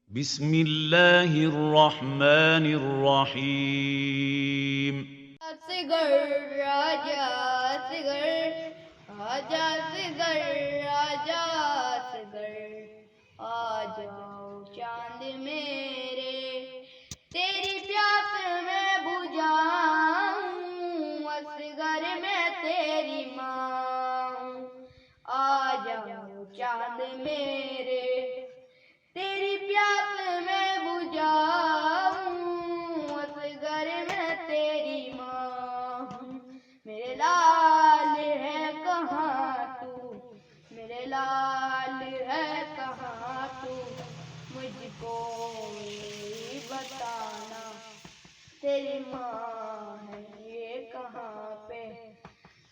बिस्मिल्लाहिर रहमानिर रहीम। असगर राजा असगर आजा असगर राजा असगर आ जाओ चांद मेरे तेरी प्यास मैं बुझाऊं असगर मैं तेरी माँ आ जाओ चांद मेरे तेरी प्यास मैं बुझाऊं असगर मैं तेरी माँ मेरे लाल है कहाँ तू मेरे लाल है कहाँ तू मुझको ये बताना तेरी माँ है ये कहाँ पे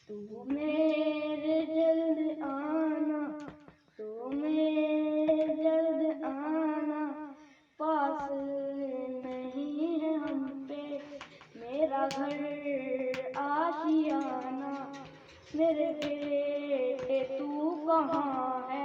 तू मेरे जल्द आना तू मेरे जल्द आना पास नहीं है हम पे मेरा घर आशियाना मेरे बेटे तू कहाँ है